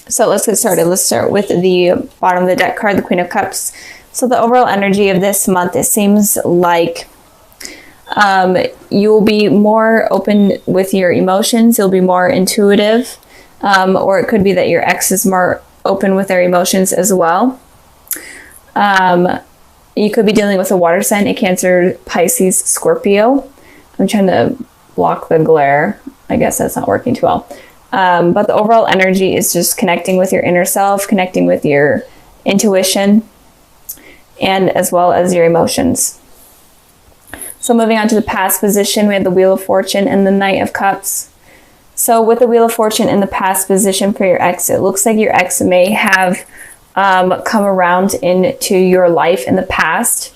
So let's get started. Let's start with the bottom of the deck card, the Queen of Cups. So the overall energy of this month, it seems like you'll be more open with your emotions. You'll be more intuitive. Or it could be that your ex is more open with their emotions as well. You could be dealing with a water sign, a Cancer, Pisces, Scorpio. I'm trying to block the glare. I guess that's not working too well. But the overall energy is just connecting with your inner self, connecting with your intuition, and as well as your emotions. So moving on to the past position, we have the Wheel of Fortune and the Knight of Cups. So with the Wheel of Fortune in the past position for your ex, it looks like your ex may have come around into your life in the past,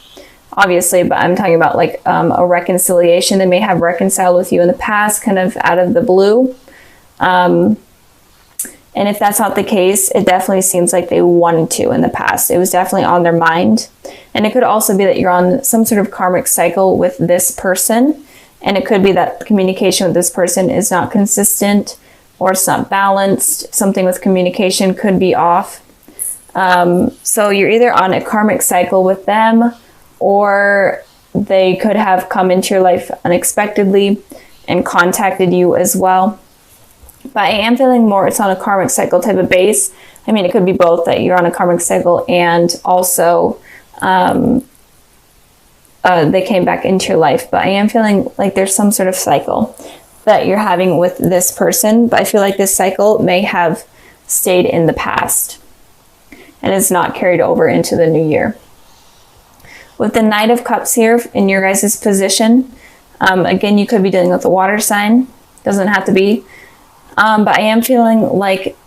obviously, but I'm talking about like a reconciliation. They may have reconciled with you in the past, kind of out of the blue. And if that's not the case, it definitely seems like they wanted to in the past. It was definitely on their mind. And it could also be that you're on some sort of karmic cycle with this person. And it could be that communication with this person is not consistent or it's not balanced. Something with communication could be off. So you're either on a karmic cycle with them, or they could have come into your life unexpectedly and contacted you as well. But I am feeling more it's on a karmic cycle type of base. I mean, it could be both, that you're on a karmic cycle and also they came back into your life. But I am feeling like there's some sort of cycle that you're having with this person. But I feel like this cycle may have stayed in the past and is not carried over into the new year. With the Knight of Cups here in your guys' position, again, you could be dealing with a water sign. Doesn't have to be. But I am feeling like,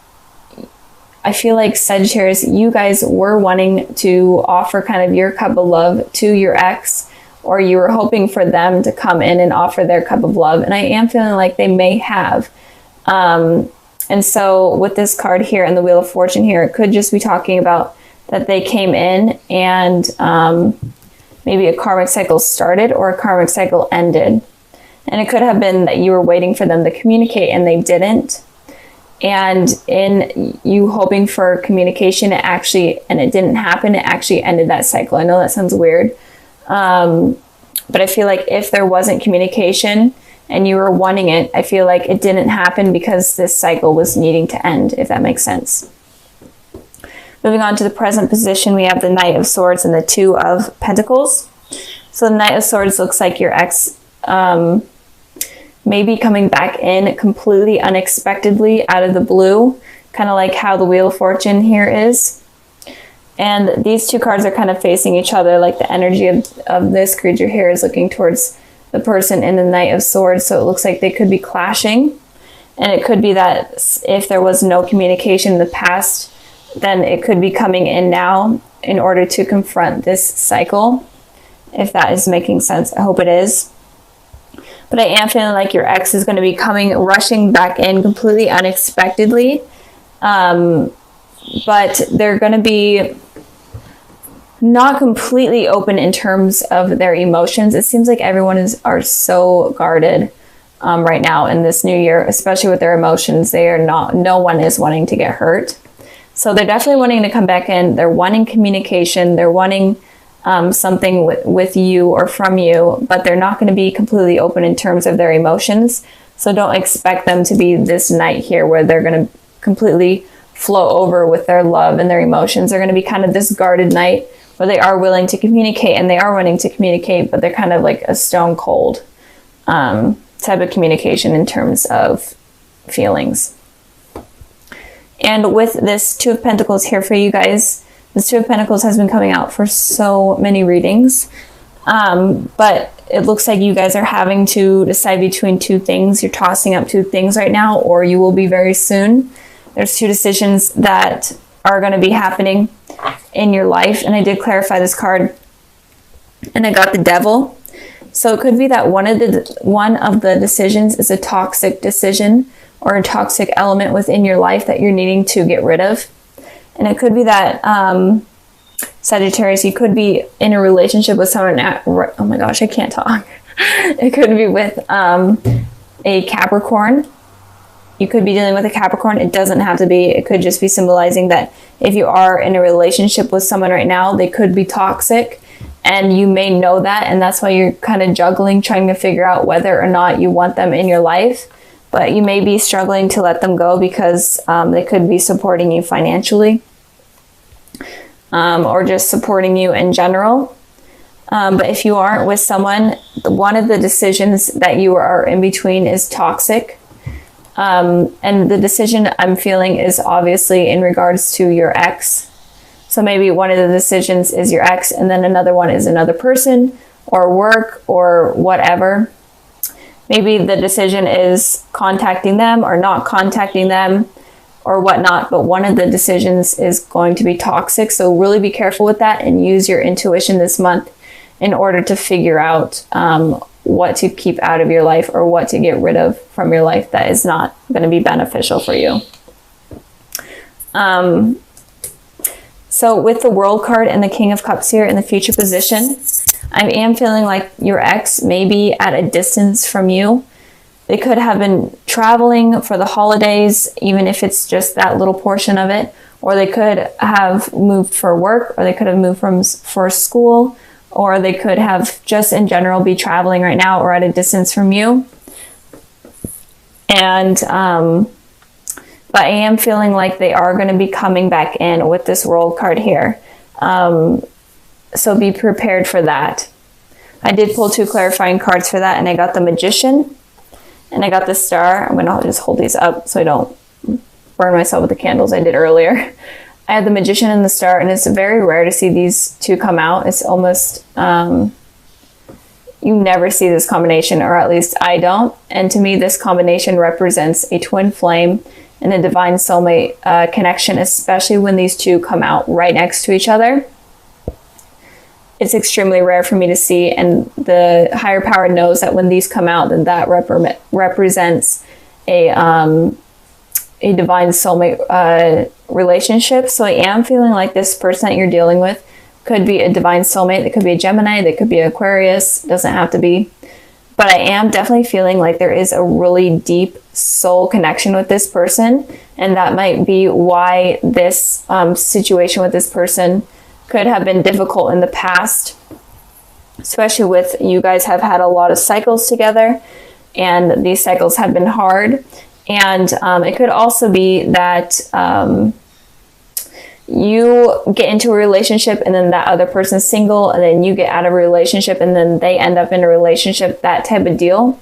I feel like Sagittarius, you guys were wanting to offer kind of your cup of love to your ex, or you were hoping for them to come in and offer their cup of love. And I am feeling like they may have. And so with this card here and the Wheel of Fortune here, it could just be talking about that they came in and maybe a karmic cycle started or a karmic cycle ended. And it could have been that you were waiting for them to communicate and they didn't. And in you hoping for communication, it didn't happen. It actually ended that cycle. I know that sounds weird. But I feel like if there wasn't communication and you were wanting it, I feel like it didn't happen because this cycle was needing to end, if that makes sense. Moving on to the present position, we have the Knight of Swords and the Two of Pentacles. So the Knight of Swords looks like your ex maybe coming back in completely unexpectedly out of the blue, kind of like how the Wheel of Fortune here is. And these two cards are kind of facing each other, like the energy of this creature here is looking towards the person in the Knight of Swords. So it looks like they could be clashing. And it could be that if there was no communication in the past, then it could be coming in now in order to confront this cycle. If that is making sense, I hope it is. But I am feeling like your ex is going to be rushing back in completely unexpectedly. But they're going to be not completely open in terms of their emotions. It seems like everyone are so guarded right now in this new year, especially with their emotions. No one is wanting to get hurt. So they're definitely wanting to come back in. They're wanting communication. They're wanting something with you or from you, but they're not going to be completely open in terms of their emotions. So don't expect them to be this knight here where they're going to completely flow over with their love and their emotions. They're going to be kind of this guarded knight where they are willing to communicate and they are wanting to communicate, but they're kind of like a stone cold type of communication in terms of feelings. And with this Two of Pentacles here for you guys, this Two of Pentacles has been coming out for so many readings, but it looks like you guys are having to decide between two things. You're tossing up two things right now, or you will be very soon. There's two decisions that are going to be happening in your life. And I did clarify this card and I got the Devil. So it could be that one of the decisions is a toxic decision or a toxic element within your life that you're needing to get rid of. And it could be that Sagittarius, you could be in a relationship with someone oh my gosh, I can't talk. It could be with a Capricorn, you could be dealing with a Capricorn. It doesn't have to be. It could just be symbolizing that if you are in a relationship with someone right now, they could be toxic, and you may know that, and that's why you're kind of juggling, trying to figure out whether or not you want them in your life. But you may be struggling to let them go because they could be supporting you financially, or just supporting you in general. But if you aren't with someone, one of the decisions that you are in between is toxic. And the decision I'm feeling is obviously in regards to your ex. So maybe one of the decisions is your ex, and then another one is another person or work or whatever. Maybe the decision is contacting them or not contacting them or whatnot, but one of the decisions is going to be toxic. So really be careful with that and use your intuition this month in order to figure out what to keep out of your life or what to get rid of from your life that is not going to be beneficial for you. So with the World card and the King of Cups here in the future position, I am feeling like your ex may be at a distance from you. They could have been traveling for the holidays, even if it's just that little portion of it, or they could have moved for work, or they could have moved for school, or they could have just in general be traveling right now or at a distance from you. And but I am feeling like they are going to be coming back in with this World card here. So be prepared for that. I did pull 2 clarifying cards for that, and I got the Magician and I got the Star. I'm going to just hold these up so I don't burn myself with the candles I did earlier. I had the Magician and the Star, and it's very rare to see these two come out. It's almost, you never see this combination, or at least I don't. And to me, this combination represents a twin flame and a divine soulmate connection, especially when these two come out right next to each other. It's extremely rare for me to see, and the higher power knows that when these come out, then that represents a divine soulmate relationship. So I am feeling like this person that you're dealing with could be a divine soulmate. They could be a Gemini, they could be Aquarius, doesn't have to be. But I am definitely feeling like there is a really deep soul connection with this person, and that might be why this situation with this person could have been difficult in the past, especially with you guys have had a lot of cycles together, and these cycles have been hard. And it could also be that you get into a relationship and then that other person's single, and then you get out of a relationship and then they end up in a relationship, that type of deal.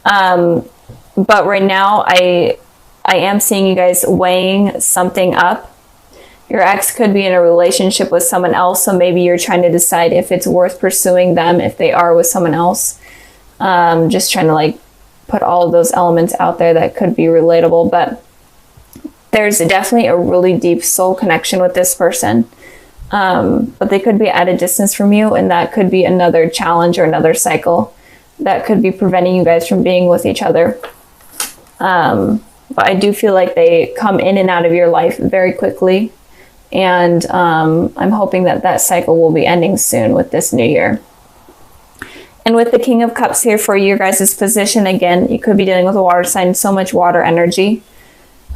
But right now I am seeing you guys weighing something up. Your ex could be in a relationship with someone else, so maybe you're trying to decide if it's worth pursuing them if they are with someone else. Just trying to like put all of those elements out there that could be relatable, but there's definitely a really deep soul connection with this person. But they could be at a distance from you, and that could be another challenge or another cycle that could be preventing you guys from being with each other. But I do feel like they come in and out of your life very quickly. And I'm hoping that that cycle will be ending soon with this new year. And with the King of Cups here for your guys' position, again, you could be dealing with a water sign, so much water energy.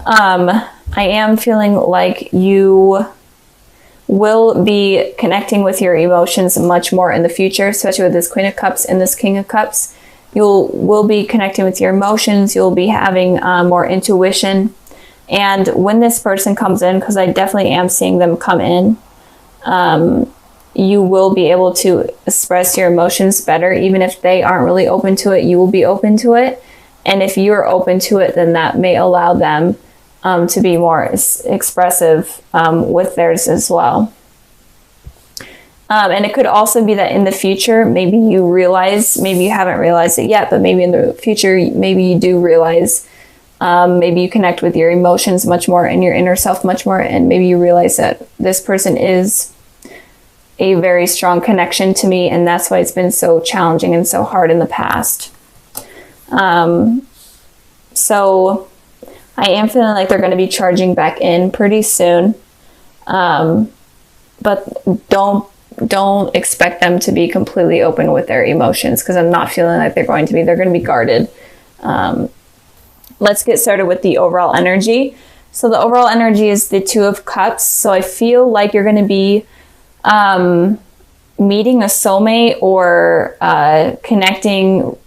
I am feeling like you will be connecting with your emotions much more in the future, especially with this Queen of Cups and this King of Cups. Will be connecting with your emotions. You'll be having more intuition. And when this person comes in, because I definitely am seeing them come in, you will be able to express your emotions better. Even if they aren't really open to it, you will be open to it. And if you're open to it, then that may allow them to be more expressive with theirs as well. And it could also be that in the future, maybe you realize, maybe you haven't realized it yet, but maybe in the future, maybe you do realize. Maybe you connect with your emotions much more and your inner self much more, and maybe you realize that this person is a very strong connection to me, and that's why it's been so challenging and so hard in the past. So I am feeling like they're going to be charging back in pretty soon, but don't expect them to be completely open with their emotions, because I'm not feeling like they're going to be. They're going to be guarded. let's get started with the overall energy. So the overall energy is the Two of Cups. So I feel like you're going to be meeting a soulmate or connecting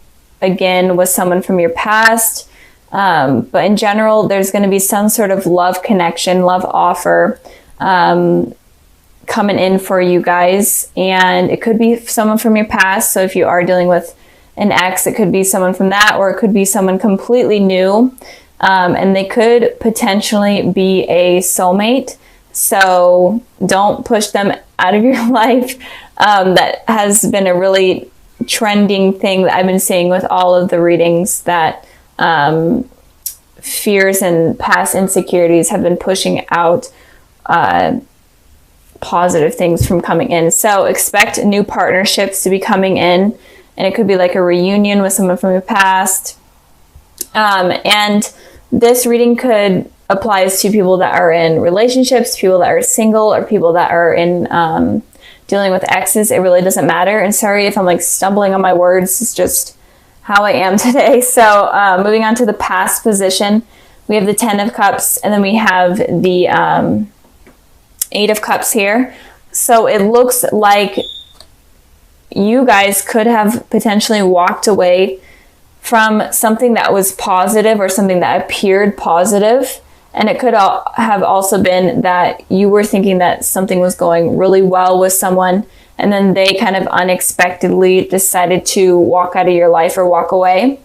again with someone from your past. But in general, there's going to be some sort of love connection, love offer coming in for you guys. And it could be someone from your past. So if you are dealing with an ex, it could be someone from that, or it could be someone completely new. And they could potentially be a soulmate. So don't push them out of your life. That has been a really trending thing that I've been seeing with all of the readings, that fears and past insecurities have been pushing out positive things from coming in. So expect new partnerships to be coming in, and it could be like a reunion with someone from your past. And this reading could applies to people that are in relationships, people that are single, or people that are in dealing with exes. It really doesn't matter. And sorry if I'm like stumbling on my words. It's just how I am today. So moving on to the past position, we have the 10 of Cups, and then we have the 8 of Cups here. So it looks like you guys could have potentially walked away from something that was positive or something that appeared positive. And it could have also been that you were thinking that something was going really well with someone, and then they kind of unexpectedly decided to walk out of your life or walk away.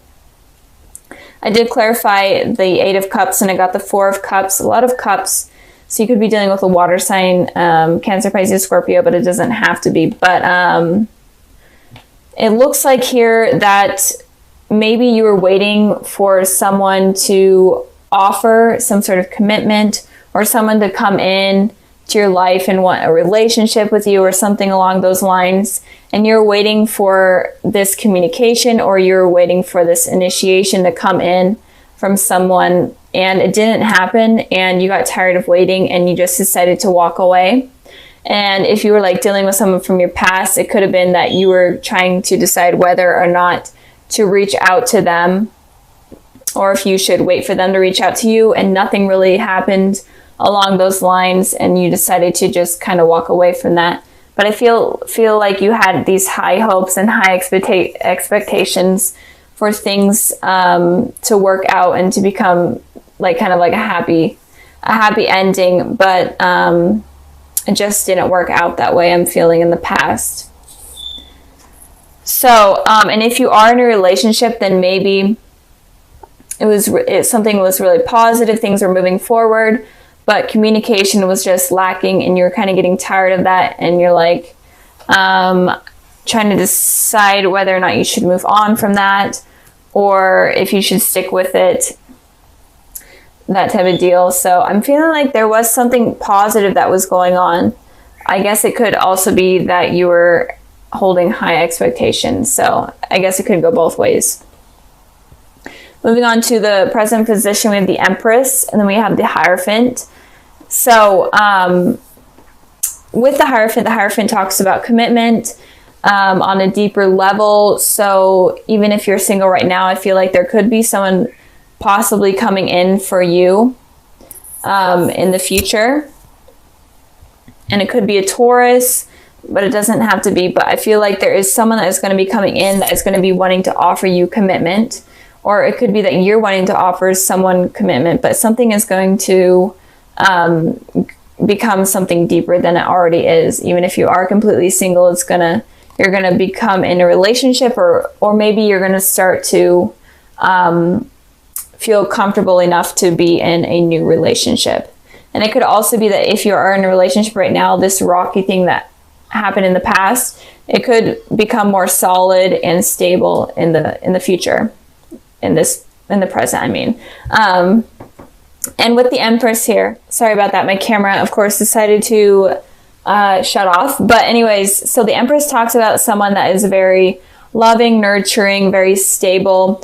I did clarify the 8 of Cups, and I got the 4 of Cups, a lot of cups. So you could be dealing with a water sign, Cancer, Pisces, Scorpio, but it doesn't have to be. But it looks like here that maybe you were waiting for someone to offer some sort of commitment, or someone to come in to your life and want a relationship with you or something along those lines. And you're waiting for this communication, or you're waiting for this initiation to come in from someone, and it didn't happen, and you got tired of waiting and you just decided to walk away. And if you were like dealing with someone from your past, it could have been that you were trying to decide whether or not to reach out to them, or if you should wait for them to reach out to you, and nothing really happened along those lines, and you decided to just kind of walk away from that. But I feel like you had these high hopes and high expectations for things to work out and to become like kind of like a happy ending, but it just didn't work out that way, I'm feeling, in the past. So, and if you are in a relationship, then maybe something was really positive, things were moving forward, but communication was just lacking, and you're kind of getting tired of that, and you're like trying to decide whether or not you should move on from that, or if you should stick with it, that type of deal. So I'm feeling like there was something positive that was going on. I guess it could also be that you were holding high expectations. So I guess it could go both ways. Moving on to the present position, we have the Empress, and then we have the Hierophant. So with the Hierophant talks about commitment on a deeper level. So even if you're single right now, I feel like there could be someone possibly coming in for you in the future. And it could be a Taurus, but it doesn't have to be. But I feel like there is someone that is going to be coming in that is going to be wanting to offer you commitment. Or it could be that you're wanting to offer someone commitment, but something is going to become something deeper than it already is. Even if you are completely single, you're gonna become in a relationship, or maybe you're gonna start to feel comfortable enough to be in a new relationship. And it could also be that if you are in a relationship right now, this rocky thing that happened in the past, it could become more solid and stable in the future. In the present, I mean. And with the Empress here, sorry about that, my camera of course decided to shut off, but anyways, so the Empress talks about someone that is very loving, nurturing, very stable,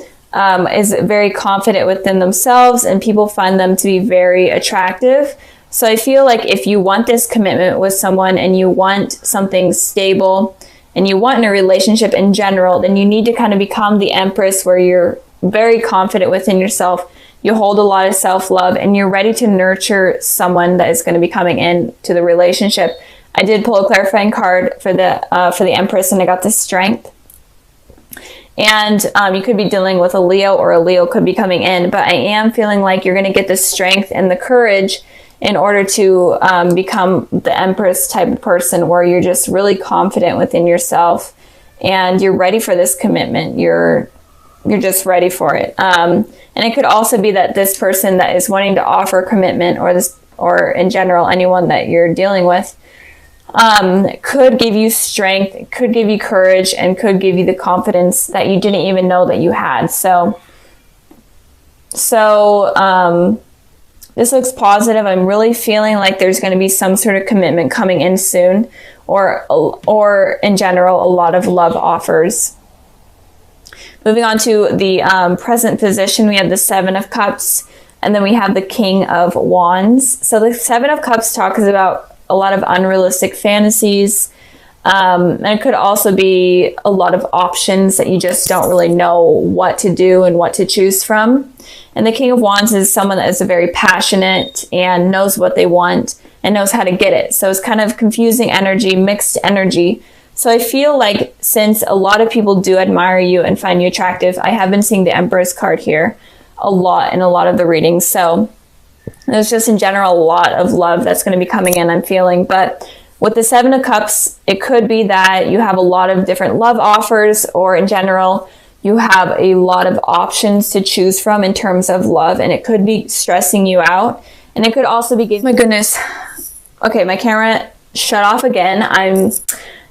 is very confident within themselves, and people find them to be very attractive. So I feel like if you want this commitment with someone, and you want something stable, and you want in a relationship in general, then you need to kind of become the Empress, where you're very confident within yourself. You hold a lot of self-love, and you're ready to nurture someone that is going to be coming into the relationship. I did pull a clarifying card for the Empress, and I got the Strength. And you could be dealing with a Leo, or a Leo could be coming in, but I am feeling like you're going to get the strength and the courage in order to become the Empress type of person, where you're just really confident within yourself and you're ready for this commitment. You're just ready for it. And it could also be that this person that is wanting to offer commitment, or in general, anyone that you're dealing with, could give you strength, could give you courage, and could give you the confidence that you didn't even know that you had. So this looks positive. I'm really feeling like there's going to be some sort of commitment coming in soon, or in general, a lot of love offers. Moving on to the present position, we have the Seven of Cups, and then we have the King of Wands. So the Seven of Cups talks about a lot of unrealistic fantasies. And it could also be a lot of options that you just don't really know what to do and what to choose from. And the King of Wands is someone that is very passionate and knows what they want and knows how to get it. So it's kind of confusing energy, mixed energy. So I feel like since a lot of people do admire you and find you attractive, I have been seeing the Empress card here a lot in a lot of the readings. So there's just in general a lot of love that's going to be coming in, I'm feeling. But with the Seven of Cups, it could be that you have a lot of different love offers, or in general, you have a lot of options to choose from in terms of love, and it could be stressing you out. And it could also be, my goodness. Okay, my camera shut off again.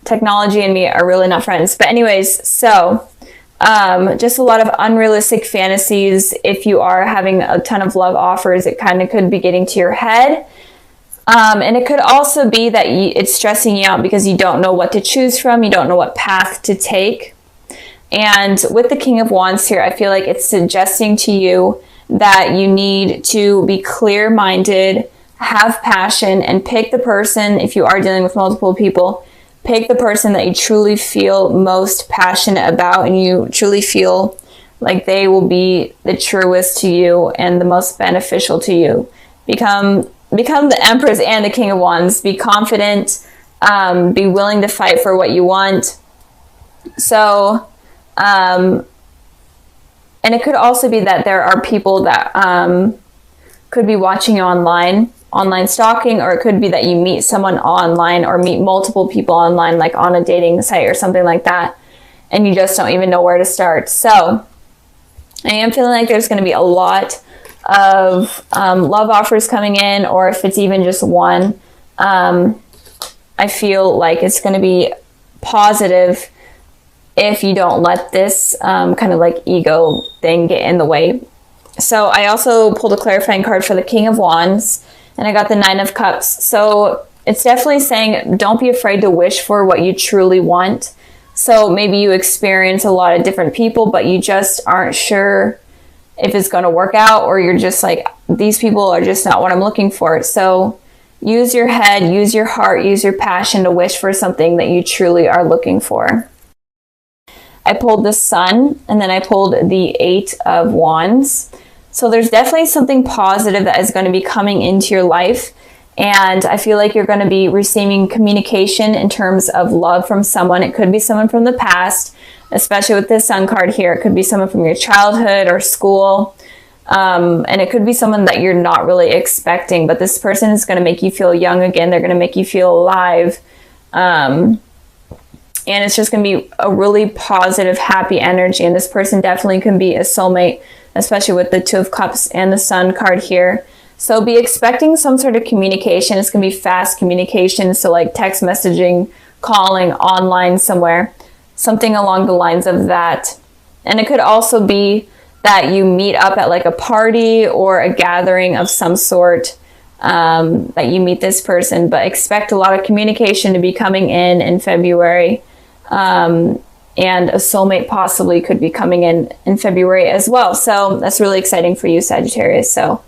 Technology and me are really not friends. But anyways, so just a lot of unrealistic fantasies. If you are having a ton of love offers, it kind of could be getting to your head. And it could also be that it's stressing you out because you don't know what to choose from. You don't know what path to take. And with the King of Wands here, I feel like it's suggesting to you that you need to be clear-minded, have passion, and pick the person, if you are dealing with multiple people, pick the person that you truly feel most passionate about and you truly feel like they will be the truest to you and the most beneficial to you. Become the Empress and the King of Wands. Be confident, be willing to fight for what you want. So, and it could also be that there are people that could be watching you online stalking, or it could be that you meet someone online or meet multiple people online, like on a dating site or something like that, and you just don't even know where to start. So I am feeling like there's going to be a lot of love offers coming in, or if it's even just one, I feel like it's going to be positive if you don't let this kind of like ego thing get in the way. So I also pulled a clarifying card for the King of Wands, and I got the Nine of Cups. So it's definitely saying don't be afraid to wish for what you truly want. So maybe you experience a lot of different people, but you just aren't sure if it's going to work out, or you're just like, these people are just not what I'm looking for. So use your head, use your heart, use your passion to wish for something that you truly are looking for. I pulled the Sun, and then I pulled the Eight of Wands. So there's definitely something positive that is going to be coming into your life. And I feel like you're going to be receiving communication in terms of love from someone. It could be someone from the past, especially with this Sun card here. It could be someone from your childhood or school. And it could be someone that you're not really expecting, but this person is going to make you feel young again. They're going to make you feel alive. And it's just going to be a really positive, happy energy. And this person definitely can be a soulmate, especially with the Two of Cups and the Sun card here. So be expecting some sort of communication. It's going to be fast communication. So like text messaging, calling, online somewhere, something along the lines of that. And it could also be that you meet up at like a party or a gathering of some sort, that you meet this person, but expect a lot of communication to be coming in February. And a soulmate possibly could be coming in February as well. So that's really exciting for you, Sagittarius. So